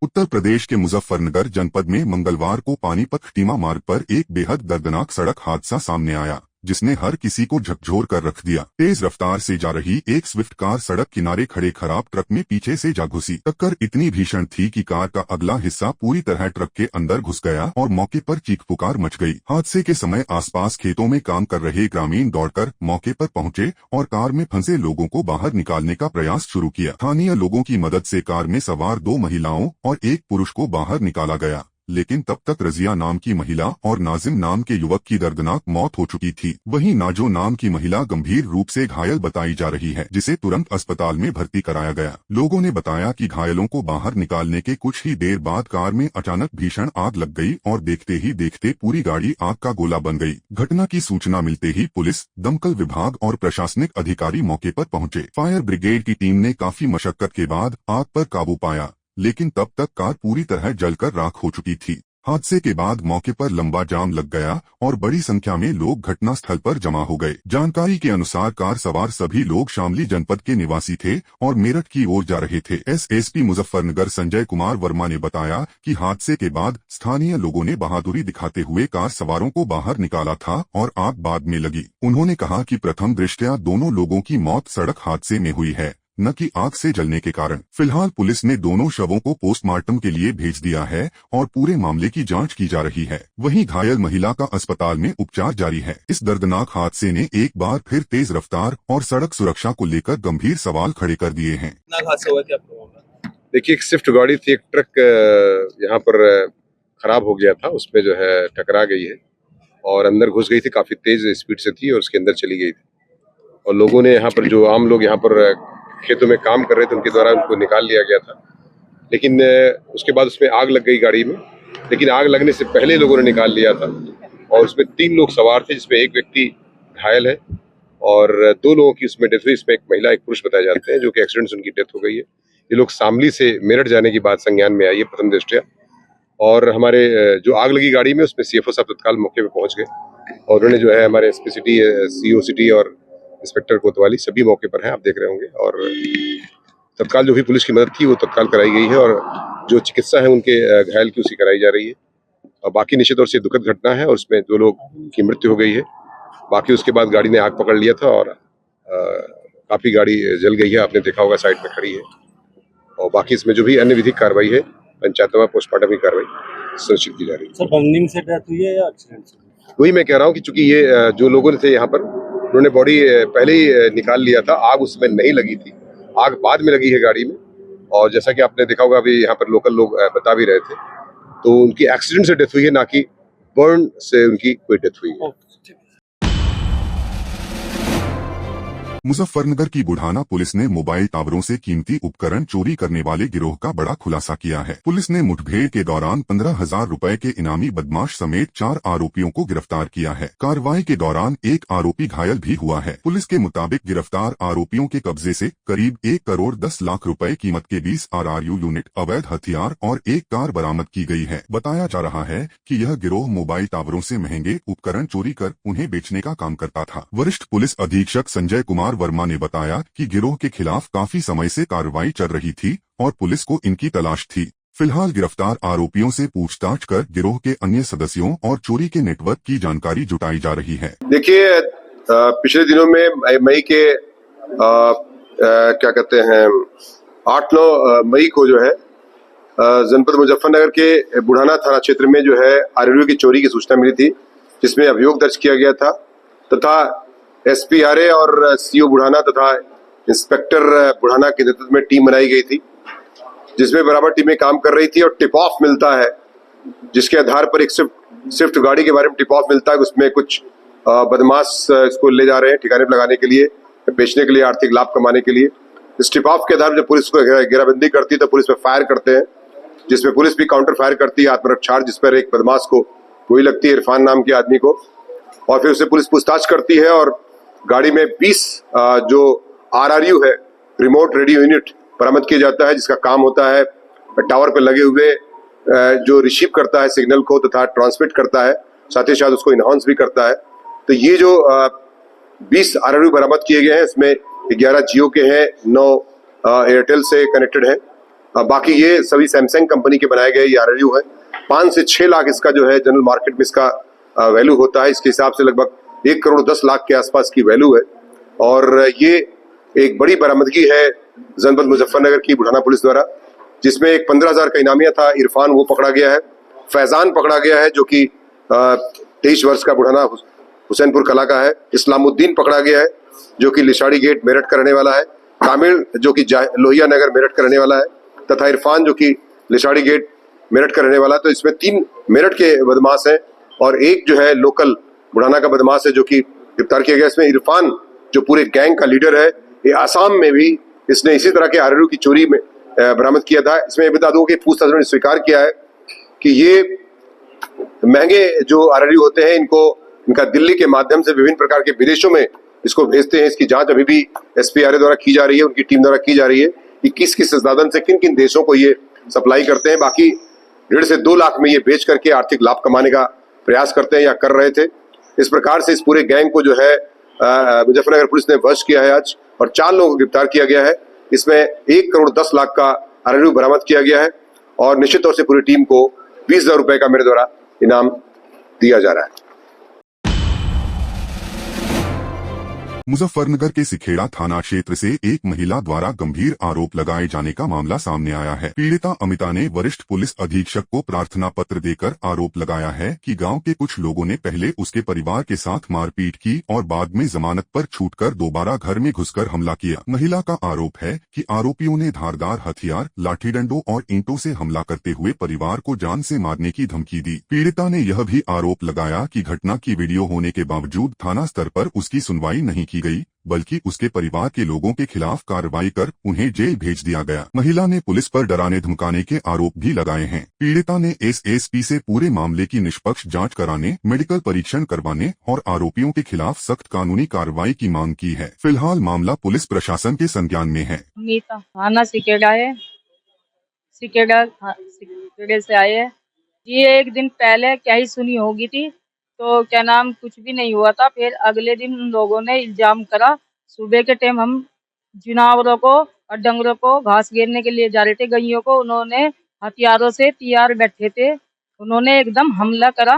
उत्तर प्रदेश के मुजफ्फरनगर जनपद में मंगलवार को पानीपत खटीमा मार्ग पर एक बेहद दर्दनाक सड़क हादसा सामने आया, जिसने हर किसी को झकझोर कर रख दिया। तेज रफ्तार से जा रही एक स्विफ्ट कार सड़क किनारे खड़े खराब ट्रक में पीछे से जा घुसी। टक्कर इतनी भीषण थी कि कार का अगला हिस्सा पूरी तरह ट्रक के अंदर घुस गया और मौके पर चीख पुकार मच गई। हादसे के समय आसपास खेतों में काम कर रहे ग्रामीण दौड़कर मौके पर पहुंचे और कार में फंसे लोगों को बाहर निकालने का प्रयास शुरू किया। स्थानीय लोगों की मदद से कार में सवार 2 महिलाओं और एक पुरुष को बाहर निकाला गया, लेकिन तब तक रजिया नाम की महिला और नाजिम नाम के युवक की दर्दनाक मौत हो चुकी थी। वहीं नाजो नाम की महिला गंभीर रूप से घायल बताई जा रही है, जिसे तुरंत अस्पताल में भर्ती कराया गया। लोगों ने बताया कि घायलों को बाहर निकालने के कुछ ही देर बाद कार में अचानक भीषण आग लग गई और देखते ही देखते पूरी गाड़ी आग का गोला बन गई। घटना की सूचना मिलते ही पुलिस, दमकल विभाग और प्रशासनिक अधिकारी मौके पर पहुंचे। फायर ब्रिगेड की टीम ने काफी मशक्कत के बाद आग पर काबू पाया, लेकिन तब तक कार पूरी तरह जलकर राख हो चुकी थी। हादसे के बाद मौके पर लंबा जाम लग गया और बड़ी संख्या में लोग घटनास्थल पर जमा हो गए। जानकारी के अनुसार कार सवार सभी लोग शामली जनपद के निवासी थे और मेरठ की ओर जा रहे थे। एसएसपी मुजफ्फरनगर संजय कुमार वर्मा ने बताया कि हादसे के बाद स्थानीय लोगों ने बहादुरी दिखाते हुए कार सवारों को बाहर निकाला था और आग बाद में लगी। उन्होंने कहा कि प्रथम दृष्टया दोनों लोगों की मौत सड़क हादसे में हुई है, न कि आग से जलने के कारण। फिलहाल पुलिस ने दोनों शवों को पोस्टमार्टम के लिए भेज दिया है और पूरे मामले की जांच की जा रही है। वहीं घायल महिला का अस्पताल में उपचार जारी है। इस दर्दनाक हादसे ने एक बार फिर तेज रफ्तार और सड़क सुरक्षा को लेकर गंभीर सवाल खड़े कर दिए हैं। देखिए, एक स्विफ्ट गाड़ी थी, एक ट्रक यहाँ पर खराब हो गया था, उसमें जो है टकरा गई है और अंदर घुस गई थी। काफी तेज स्पीड से थी और उसके अंदर चली गई थी और लोगों ने यहाँ पर, जो आम लोग यहाँ पर खेतों में काम कर रहे थे, उनके द्वारा उनको निकाल लिया गया था। लेकिन उसके बाद उसमें आग लग गई गाड़ी में, लेकिन आग लगने से पहले लोगों ने निकाल लिया था और उसमें 3 लोग सवार थे, जिसमें एक व्यक्ति घायल है और 2 लोगों की उसमें डेथ हुई। इसमें एक महिला, एक पुरुष बताए जाते हैं, जो कि एक्सीडेंट से उनकी डेथ हो गई है। ये लोग शामली से मेरठ जाने की बात संज्ञान में आई है प्रथम दृष्टया। और हमारे जो आग लगी गाड़ी में, उसमें सीएफओ साहब तत्काल मौके पर पहुंच गए और उन्होंने जो है हमारे एसपी सिटी, सीओ सिटी और इंस्पेक्टर कोतवाली सभी मौके पर हैं, आप देख रहे होंगे। और तत्काल जो भी पुलिस की मदद थी वो तत्काल कराई गई है और जो चिकित्सा है उनके घायल की, उसी कराई जा रही है। और बाकी निश्चित तौर से दुखद घटना है और उसमें 2 लोग की मृत्यु हो गई है। बाकी उसके बाद गाड़ी ने आग पकड़ लिया था और काफी गाड़ी जल गई है, आपने देखा होगा, साइड में खड़ी है। और बाकी इसमें जो भी अन्य विधिक कार्रवाई है, पंचायतवा पोस्टमार्टम की कार्रवाई सुनिश्चित की जा रही है। सर, बर्निंग से डेथ हुई है या एक्सीडेंट से? वही मैं कह रहा हूँ कि चूंकि ये जो लोगों थे यहाँ पर, उन्होंने बॉडी पहले ही निकाल लिया था, आग उसमें नहीं लगी थी, आग बाद में लगी है गाड़ी में। और जैसा कि आपने देखा होगा, अभी यहाँ पर लोकल लोग बता भी रहे थे, तो उनकी एक्सीडेंट से डेथ हुई है, ना कि बर्न से उनकी कोई डेथ हुई है। मुजफ्फरनगर की बुढ़ाना पुलिस ने मोबाइल टावरों से कीमती उपकरण चोरी करने वाले गिरोह का बड़ा खुलासा किया है। पुलिस ने मुठभेड़ के दौरान 15,000 रुपए के इनामी बदमाश समेत 4 आरोपियों को गिरफ्तार किया है। कार्रवाई के दौरान एक आरोपी घायल भी हुआ है। पुलिस के मुताबिक गिरफ्तार आरोपियों के कब्जे से करीब 1 करोड़ 10 लाख रुपए कीमत के 20 RRU यूनिट, अवैध हथियार और एक कार बरामद की गई है। बताया जा रहा है कि यह गिरोह मोबाइल टावरों से महंगे उपकरण चोरी कर उन्हें बेचने का काम करता था। वरिष्ठ पुलिस अधीक्षक संजय कुमार वर्मा ने बताया कि गिरोह के खिलाफ काफी समय से कार्रवाई चल रही थी और पुलिस को इनकी तलाश थी। फिलहाल गिरफ्तार आरोपियों से पूछताछ कर गिरोह के अन्य सदस्यों और चोरी के नेटवर्क की जानकारी जुटाई जा रही है। देखिए, पिछले दिनों में मई के क्या कहते हैं 8-9 मई को जो है जनपद मुजफ्फरनगर के बुढ़ाना थाना क्षेत्र में जो है RRU की चोरी की सूचना मिली थी, जिसमें अभियोग दर्ज किया गया था तथा SPRA और CO बुढ़ाना तथा इंस्पेक्टर बुढ़ाना के नेतृत्व में टीम बनाई गई थी, जिसमें बराबर टीमें काम कर रही थी। और टिप ऑफ मिलता है, जिसके आधार पर एक स्विफ्ट गाड़ी के बारे में टिप ऑफ मिलता है, उसमें कुछ बदमाश इसको ले जा रहे हैं ठिकाने पर लगाने के लिए, बेचने के लिए, आर्थिक लाभ कमाने के लिए। इस टिप ऑफ के आधार पर जब पुलिस को घेराबंदी करती है तो पुलिस पे फायर करते हैं, जिसमें पुलिस भी काउंटर फायर करती है आत्मरक्षा, जिस पर एक बदमाश को गोली लगती है, इरफान नाम के आदमी को। और फिर उससे पुलिस पूछताछ करती है और गाड़ी में 20 जो RRU है, रिमोट रेडियो यूनिट, बरामद किया जाता है, जिसका काम होता है टावर पर लगे हुए जो रिसीव करता है सिग्नल को तथा ट्रांसमिट करता है, साथ ही साथ उसको इनहांस भी करता है। तो ये जो 20 RRU बरामद किए गए हैं, इसमें 11 जियो के हैं, 9 एयरटेल से कनेक्टेड हैं बाकी ये सभी सैमसंग कंपनी के बनाए गए ये RRU है। 5 से 6 लाख इसका जो है जनरल मार्केट में इसका वैल्यू होता है। इसके हिसाब से लगभग 1 करोड़ 10 लाख के आसपास की वैल्यू है। और ये एक बड़ी बरामदगी है जनपद मुजफ्फरनगर की बुढ़ाना पुलिस द्वारा, जिसमें एक 15,000 का इनामिया था। इरफान वो पकड़ा गया है, फैजान पकड़ा गया है जो कि 23 वर्ष का बुढ़ाना हुसैनपुर कला का है। इस्लामुद्दीन पकड़ा गया है जो कि लिशाड़ी गेट मेरठ का रहने वाला है। कामिल जो कि लोहिया नगर मेरठ का रहने वाला है, तथा इरफान जो कि लिशाड़ी गेट मेरठ का रहने वाला है। तो इसमें 3 मेरठ के बदमाश हैं और एक जो है लोकल बुढ़ाना का बदमाश है जो कि गिरफ्तार किया गया। इसमें इरफान जो पूरे गैंग का लीडर है, ये आसाम में भी इसने इसी तरह के RRU की चोरी में बरामद किया था। इसमें बता दूं कि पूछताछ में स्वीकार किया है कि ये महंगे जो RRU होते हैं इनका दिल्ली के माध्यम से विभिन्न प्रकार के विदेशों में इसको भेजते हैं। इसकी जांच अभी भी SPRA द्वारा की जा रही है, उनकी टीम द्वारा की जा रही है कि किस किस साधन से किन किन देशों को ये सप्लाई करते हैं। बाकी 1.5 से 2 लाख में ये बेच करके आर्थिक लाभ कमाने का प्रयास करते हैं या कर रहे थे। इस प्रकार से इस पूरे गैंग को जो है मुजफ्फरनगर पुलिस ने वश किया है आज, और 4 लोगों को गिरफ्तार किया गया है। इसमें 1 करोड़ 10 लाख का RRU बरामद किया गया है और निश्चित तौर से पूरी टीम को 20,000 रुपए का मेरे द्वारा इनाम दिया जा रहा है। मुजफ्फरनगर के सिखेड़ा थाना क्षेत्र से एक महिला द्वारा गंभीर आरोप लगाए जाने का मामला सामने आया है। पीड़िता अमिता ने वरिष्ठ पुलिस अधीक्षक को प्रार्थना पत्र देकर आरोप लगाया है कि गांव के कुछ लोगों ने पहले उसके परिवार के साथ मारपीट की और बाद में जमानत पर छूटकर दोबारा घर में घुसकर हमला किया। महिला का आरोप है कि आरोपियों ने धारदार हथियार, लाठी डंडों और ईंटों से हमला करते हुए परिवार को जान से मारने की धमकी दी। पीड़िता ने यह भी आरोप लगाया कि घटना की वीडियो होने के बावजूद थाना स्तर पर उसकी सुनवाई नहीं की गई, बल्कि उसके परिवार के लोगों के खिलाफ कार्रवाई कर उन्हें जेल भेज दिया गया। महिला ने पुलिस पर डराने धमकाने के आरोप भी लगाए हैं। पीड़िता ने SSP से पूरे मामले की निष्पक्ष जांच कराने, मेडिकल परीक्षण करवाने और आरोपियों के खिलाफ सख्त कानूनी कार्रवाई की मांग की है। फिलहाल मामला पुलिस प्रशासन के संज्ञान में है। थाना सिकेड़ा है, सिकेड़े से आए है। ये एक दिन पहले क्या ही सुनी होगी थी, तो क्या नाम कुछ भी नहीं हुआ था। फिर अगले दिन उन लोगों ने इल्जाम करा। सुबह के टाइम हम जानवरों को और डंगरों को घास घेरने के लिए जा रहे थे, गैयों को। उन्होंने हथियारों से तैयार बैठे थे, उन्होंने एकदम हमला करा।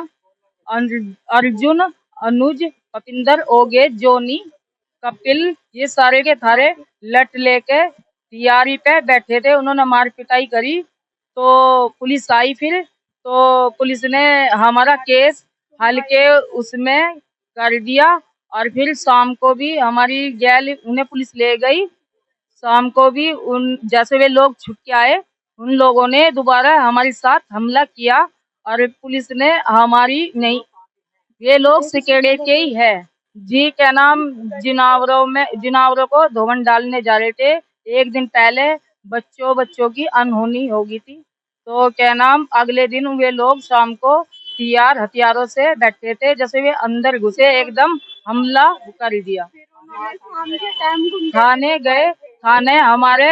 अर्जुन, अनुज, कपिंदर, ओगे, जोनी, कपिल, ये सारे के थारे लट लेके तैयारी पे बैठे थे। उन्होंने मार पिटाई करी तो पुलिस आई। फिर तो पुलिस ने हमारा केस हल्के उसमें कर दिया और फिर शाम को भी हमारी जेल उन्हें पुलिस ले गई। शाम को भी उन जैसे वे लोग छुट के आए, उन लोगों ने दोबारा हमारे साथ हमला किया और पुलिस ने हमारी नहीं, ये लोग सिकेड़े के ही है जी। क्या नाम जानवरों को धोवन डालने जा रहे थे। एक दिन पहले बच्चों की अनहोनी हो गई थी, तो क्या नाम अगले दिन वे लोग शाम को तैयार हथियारों से बैठे थे। जैसे वे अंदर घुसे एकदम हमला कर दिया। थाने गए, थाने हमारे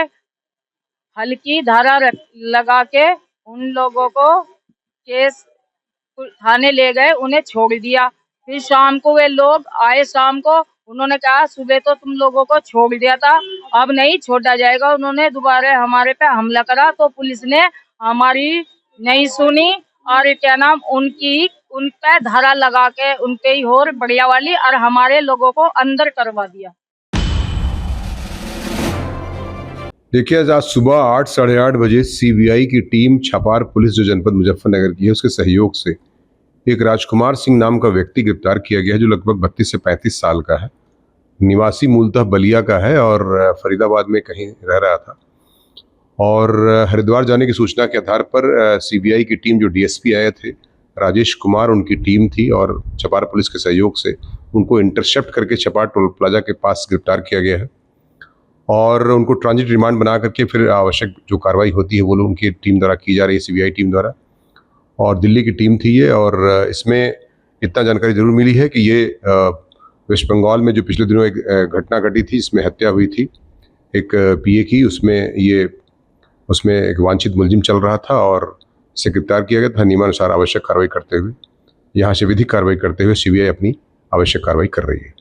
हल्की धारा लगा के उन लोगों को केस थाने ले गए, उन्हें छोड़ दिया। फिर शाम को वे लोग आए, शाम को उन्होंने कहा सुबह तो तुम लोगों को छोड़ दिया था, अब नहीं छोड़ा जाएगा। उन्होंने दोबारा हमारे पे हमला करा तो पुलिस ने हमारी नहीं सुनी और क्या नाम उन पे धारा लगा के उनके ही और बढ़िया वाली और हमारे लोगों को अंदर करवा दिया। देखिए, आज सुबह 8 साढ़े 8 बजे CBI की टीम छपार पुलिस जो जनपद मुजफ्फरनगर की है उसके सहयोग से एक राजकुमार सिंह नाम का व्यक्ति गिरफ्तार किया गया है, जो लगभग 32 से 35 साल का है। निवासी मूलतः बलिया का है और फरीदाबाद में कहीं रह रहा था। और हरिद्वार जाने की सूचना के आधार पर CBI की टीम जो DSP आए थे, राजेश कुमार उनकी टीम थी, और छपार पुलिस के सहयोग से उनको इंटरसेप्ट करके छपार टोल प्लाजा के पास गिरफ्तार किया गया है और उनको ट्रांजिट रिमांड बना करके फिर आवश्यक जो कार्रवाई होती है वो लोग उनकी टीम द्वारा की जा रही है, CBI टीम द्वारा। और दिल्ली की टीम थी ये। और इसमें इतना जानकारी जरूर मिली है कि ये वेस्ट बंगाल में जो पिछले दिनों एक घटना घटी थी, इसमें हत्या हुई थी एक PA की, उसमें एक वांछित मुलजिम चल रहा था और इसे गिरफ्तार किया गया था। नियमानुसार आवश्यक कार्रवाई करते हुए, यहाँ से विधिक कार्रवाई करते हुए CBI अपनी आवश्यक कार्रवाई कर रही है।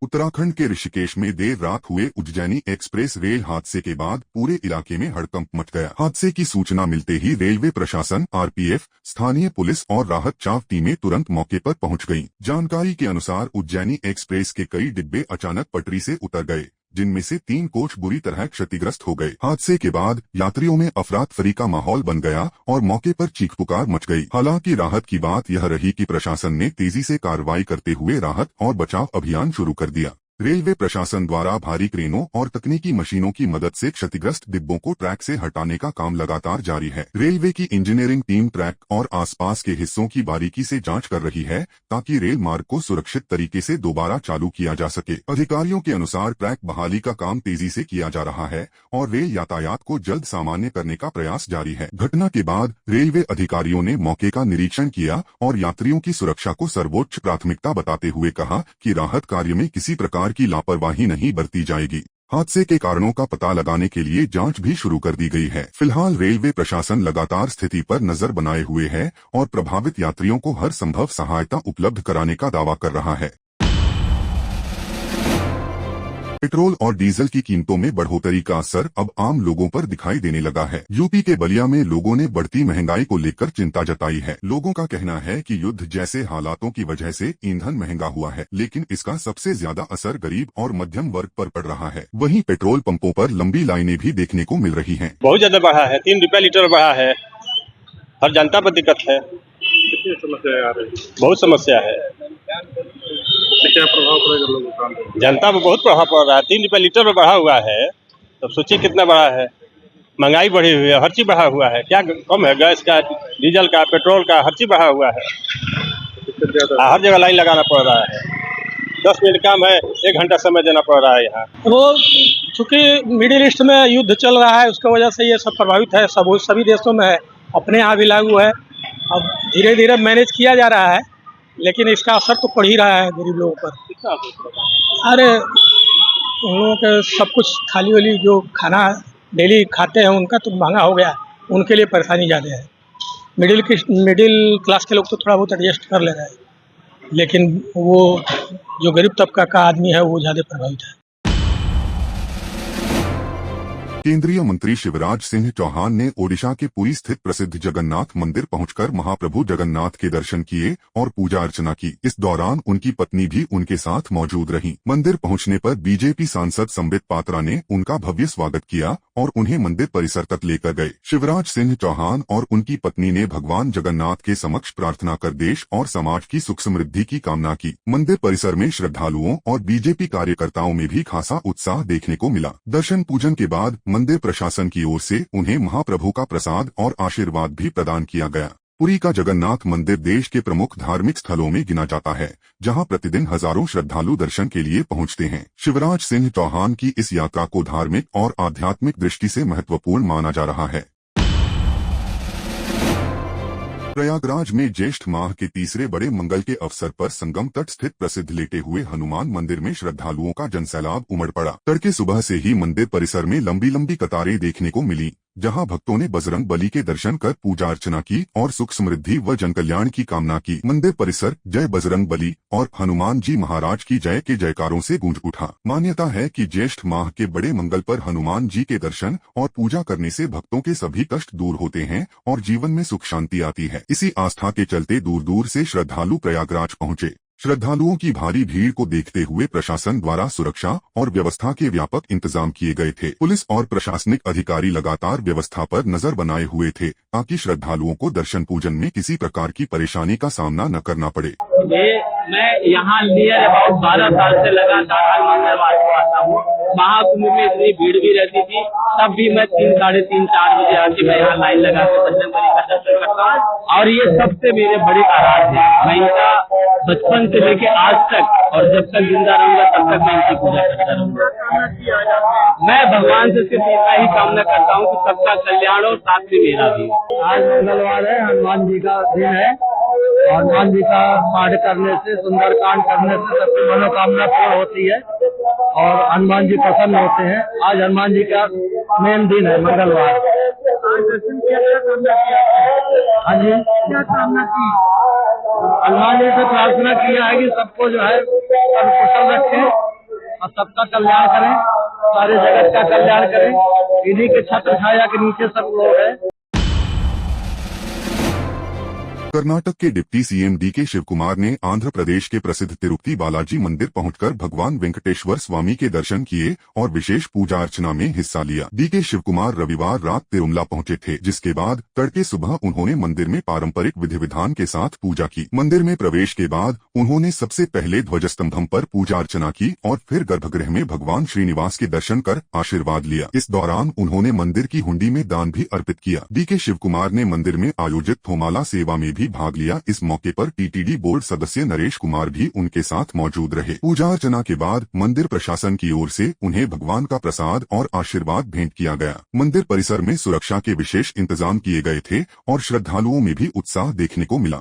उत्तराखंड के ऋषिकेश में देर रात हुए उज्जैनी एक्सप्रेस रेल हादसे के बाद पूरे इलाके में हड़कंप मच गया। हादसे की सूचना मिलते ही रेलवे प्रशासन, आरपीएफ, स्थानीय पुलिस और राहत चाव टीमें तुरंत मौके पर पहुंच गईं। जानकारी के अनुसार उज्जैनी एक्सप्रेस के कई डिब्बे अचानक पटरी से उतर गए, जिनमें से 3 कोच बुरी तरह क्षतिग्रस्त हो गए। हादसे के बाद यात्रियों में अफरा-तफरी का माहौल बन गया और मौके पर चीख पुकार मच गई। हालांकि राहत की बात यह रही कि प्रशासन ने तेजी से कार्रवाई करते हुए राहत और बचाव अभियान शुरू कर दिया। रेलवे प्रशासन द्वारा भारी क्रेनों और तकनीकी मशीनों की मदद से क्षतिग्रस्त डिब्बों को ट्रैक से हटाने का काम लगातार जारी है। रेलवे की इंजीनियरिंग टीम ट्रैक और आसपास के हिस्सों की बारीकी से जांच कर रही है ताकि रेल मार्ग को सुरक्षित तरीके से दोबारा चालू किया जा सके। अधिकारियों के अनुसार ट्रैक बहाली का काम तेजी से किया जा रहा है और रेल यातायात को जल्द सामान्य करने का प्रयास जारी है। घटना के बाद रेलवे अधिकारियों ने मौके का निरीक्षण किया और यात्रियों की सुरक्षा को सर्वोच्च प्राथमिकता बताते हुए कहा कि राहत कार्य में किसी प्रकार की लापरवाही नहीं बरती जाएगी। हादसे के कारणों का पता लगाने के लिए जांच भी शुरू कर दी गई है। फिलहाल रेलवे प्रशासन लगातार स्थिति पर नजर बनाए हुए है और प्रभावित यात्रियों को हर संभव सहायता उपलब्ध कराने का दावा कर रहा है। पेट्रोल और डीजल की कीमतों में बढ़ोतरी का असर अब आम लोगों पर दिखाई देने लगा है। यूपी के बलिया में लोगों ने बढ़ती महंगाई को लेकर चिंता जताई है। लोगों का कहना है कि युद्ध जैसे हालातों की वजह से ईंधन महंगा हुआ है, लेकिन इसका सबसे ज्यादा असर गरीब और मध्यम वर्ग पर पड़ रहा है। वहीं पेट्रोल पंपों पर लंबी लाइनें भी देखने को मिल रही हैं। बहुत ज्यादा बढ़ा है, 3 रुपया लीटर बढ़ा है। हर जनता पर दिक्कत है। कितनी समस्या आ रही है? बहुत समस्या है। क्या प्रभाव पड़ेगा लोगों का? जनता पर बहुत प्रभाव पड़ रहा है। 3 रुपया लीटर में बढ़ा हुआ है, तो सोचिए कितना बढ़ा है। महंगाई बढ़ी हुई है, हर चीज बढ़ा हुआ है। क्या कम है? गैस का, डीजल का, पेट्रोल का, हर चीज बढ़ा हुआ है। हर जगह लाइन लगाना पड़ रहा है। 10 मिनट काम है, 1 घंटा समय देना पड़ रहा है यहाँ। वो चूंकि मिडिल ईस्ट में युद्ध चल रहा है, उसकी वजह से ये सब प्रभावित है। सभी देशों में है, अपने यहाँ भी लागू है। अब धीरे धीरे मैनेज किया जा रहा है, लेकिन इसका असर तो पड़ ही रहा है गरीब लोगों पर। अरे उन लोगों के सब कुछ थाली वाली जो खाना डेली खाते हैं उनका तो महंगा हो गया, उनके लिए परेशानी ज़्यादा है। मिडिल क्लास के लोग तो थोड़ा बहुत एडजस्ट कर ले रहे हैं, लेकिन वो जो गरीब तबका का आदमी है वो ज़्यादा प्रभावित है। केंद्रीय मंत्री शिवराज सिंह चौहान ने ओडिशा के पुरी स्थित प्रसिद्ध जगन्नाथ मंदिर पहुंचकर महाप्रभु जगन्नाथ के दर्शन किए और पूजा अर्चना की। इस दौरान उनकी पत्नी भी उनके साथ मौजूद रहीं। मंदिर पहुंचने पर बीजेपी सांसद संबित पात्रा ने उनका भव्य स्वागत किया और उन्हें मंदिर परिसर तक लेकर गए। शिवराज सिंह चौहान और उनकी पत्नी ने भगवान जगन्नाथ के समक्ष प्रार्थना कर देश और समाज की सुख समृद्धि की कामना की। मंदिर परिसर में श्रद्धालुओं और बीजेपी कार्यकर्ताओं में भी खासा उत्साह देखने को मिला। दर्शन पूजन के बाद मंदिर प्रशासन की ओर से उन्हें महाप्रभु का प्रसाद और आशीर्वाद भी प्रदान किया गया। पुरी का जगन्नाथ मंदिर देश के प्रमुख धार्मिक स्थलों में गिना जाता है, जहां प्रतिदिन हजारों श्रद्धालु दर्शन के लिए पहुंचते हैं। शिवराज सिंह चौहान की इस यात्रा को धार्मिक और आध्यात्मिक दृष्टि से महत्वपूर्ण माना जा रहा है। प्रयागराज में ज्येष्ठ माह के तीसरे बड़े मंगल के अवसर पर संगम तट स्थित प्रसिद्ध लेटे हुए हनुमान मंदिर में श्रद्धालुओं का जनसैलाब उमड़ पड़ा। तड़के सुबह से ही मंदिर परिसर में लंबी लंबी कतारें देखने को मिली, जहां भक्तों ने बजरंग बली के दर्शन कर पूजा अर्चना की और सुख समृद्धि व जनकल्याण की कामना की। मंदिर परिसर जय बजरंग बली और हनुमान जी महाराज की जय के जयकारों से गूंज उठा। मान्यता है कि ज्येष्ठ माह के बड़े मंगल पर हनुमान जी के दर्शन और पूजा करने से भक्तों के सभी कष्ट दूर होते हैं और जीवन में सुख शांति आती है। इसी आस्था के चलते दूर दूर से श्रद्धालु प्रयागराज पहुंचे। श्रद्धालुओं की भारी भीड़ को देखते हुए प्रशासन द्वारा सुरक्षा और व्यवस्था के व्यापक इंतजाम किए गए थे। पुलिस और प्रशासनिक अधिकारी लगातार व्यवस्था पर नजर बनाए हुए थे ताकि श्रद्धालुओं को दर्शन पूजन में किसी प्रकार की परेशानी का सामना न करना पड़े। मैं यहाँ नियर अबाउट 12 साल से लगातार हर मंगलवार को आता हूँ। महाकुंभ में इतनी भीड़ भी रहती थी, तब भी मैं 3, साढ़े 3, 4 बजे आके मैं यहाँ लाइन लगा के बजरंग बली का दर्शन करता हूँ। और ये सबसे मेरे बड़े आराध है। मैं इनका बचपन से लेके आज तक और जब तक जिंदा रहूंगा तब तक मैं इनकी पूजा करता रहूंगा। मैं भगवान से सिर्फ इतना ही कामना करता हूँ कि सबका कल्याण और साथ में मेरा भी। आज मंगलवार है, हनुमान जी का दिन है। हनुमान जी का पाठ करने से, सुंदरकांड करने से सबकी मनोकामना पूर्ण होती है और हनुमान जी प्रसन्न होते हैं। आज हनुमान जी का मेन दिन है, मंगलवार। हाँ जी, क्या कामना की? हनुमान जी से प्रार्थना किया है कि सबको जो है सब कुशल रखे और सबका कल्याण करें, सारे जगत का कल्याण करें। इन्हीं के छत्र छाया के नीचे सब लोग हैं। कर्नाटक के डिप्टी सीएम डीके शिवकुमार ने आंध्र प्रदेश के प्रसिद्ध तिरुपति बालाजी मंदिर पहुंचकर भगवान वेंकटेश्वर स्वामी के दर्शन किए और विशेष पूजा अर्चना में हिस्सा लिया। डीके शिवकुमार रविवार रात तिरुमला पहुंचे थे, जिसके बाद तड़के सुबह उन्होंने मंदिर में पारंपरिक विधि विधान के साथ पूजा की। मंदिर में प्रवेश के बाद उन्होंने सबसे पहले ध्वजस्तंभम पर पूजा अर्चना की और फिर गर्भगृह में भगवान श्रीनिवास के दर्शन कर आशीर्वाद लिया। इस दौरान उन्होंने मंदिर की हुंडी में दान भी अर्पित किया। डीके शिवकुमार ने मंदिर में आयोजित थोमाला सेवा में भी भाग लिया। इस मौके पर टीटीडी बोर्ड सदस्य नरेश कुमार भी उनके साथ मौजूद रहे। पूजा अर्चना के बाद मंदिर प्रशासन की ओर से उन्हें भगवान का प्रसाद और आशीर्वाद भेंट किया गया। मंदिर परिसर में सुरक्षा के विशेष इंतजाम किए गए थे और श्रद्धालुओं में भी उत्साह देखने को मिला।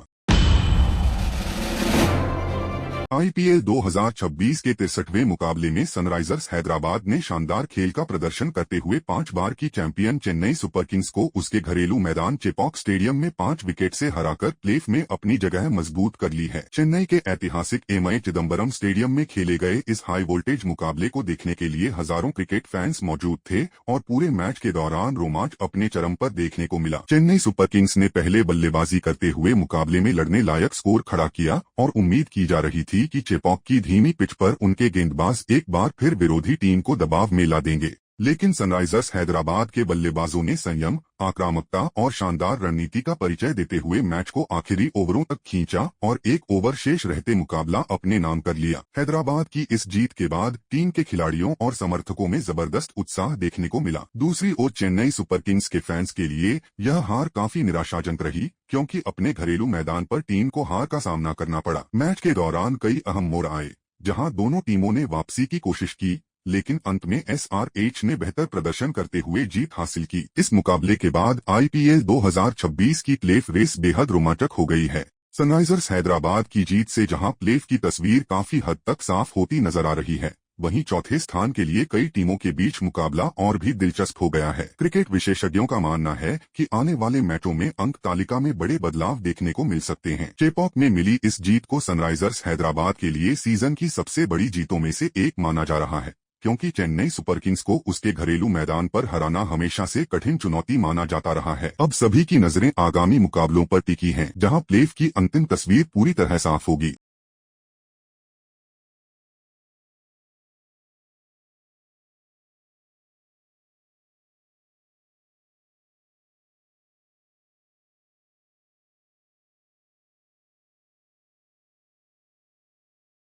आईपीएल 2026 के 63वें मुकाबले में सनराइजर्स हैदराबाद ने शानदार खेल का प्रदर्शन करते हुए 5 बार की चैंपियन चेन्नई सुपर किंग्स को उसके घरेलू मैदान चेपॉक स्टेडियम में 5 विकेट से हराकर प्लेऑफ में अपनी जगह मजबूत कर ली है। चेन्नई के ऐतिहासिक एमए चिदम्बरम स्टेडियम में खेले गए इस हाई वोल्टेज मुकाबले को देखने के लिए हजारों क्रिकेट फैंस मौजूद थे और पूरे मैच के दौरान रोमांच अपने चरम पर देखने को मिला। चेन्नई सुपर किंग्स ने पहले बल्लेबाजी करते हुए मुकाबले में लड़ने लायक स्कोर खड़ा किया और उम्मीद की जा रही थी कि चेपॉक की धीमी पिच पर उनके गेंदबाज एक बार फिर विरोधी टीम को दबाव में ला देंगे, लेकिन सनराइजर्स हैदराबाद के बल्लेबाजों ने संयम, आक्रामकता और शानदार रणनीति का परिचय देते हुए मैच को आखिरी ओवरों तक खींचा और एक ओवर शेष रहते मुकाबला अपने नाम कर लिया। हैदराबाद की इस जीत के बाद टीम के खिलाड़ियों और समर्थकों में जबरदस्त उत्साह देखने को मिला। दूसरी ओर चेन्नई सुपर किंग्स के फैंस के लिए यह हार काफी निराशाजनक रही, क्योंकि अपने घरेलू मैदान पर टीम को हार का सामना करना पड़ा। मैच के दौरान कई अहम मोड़ आए, जहां दोनों टीमों ने वापसी की कोशिश की, लेकिन अंत में एसआरएच ने बेहतर प्रदर्शन करते हुए जीत हासिल की। इस मुकाबले के बाद आईपीएल 2026 की प्लेऑफ रेस बेहद रोमांचक हो गई है। सनराइजर्स हैदराबाद की जीत से जहां प्लेऑफ की तस्वीर काफी हद तक साफ होती नजर आ रही है, वहीं चौथे स्थान के लिए कई टीमों के बीच मुकाबला और भी दिलचस्प हो गया है। क्रिकेट विशेषज्ञों का मानना है कि आने वाले मैचों में अंक तालिका में बड़े बदलाव देखने को मिल सकते हैं। चेपॉक में मिली इस जीत को सनराइजर्स हैदराबाद के लिए सीजन की सबसे बड़ी जीतों में से एक माना जा रहा है, क्योंकि चेन्नई सुपर किंग्स को उसके घरेलू मैदान पर हराना हमेशा से कठिन चुनौती माना जाता रहा है। अब सभी की नजरें आगामी मुकाबलों पर टिकी हैं, जहां प्लेऑफ की अंतिम तस्वीर पूरी तरह साफ होगी।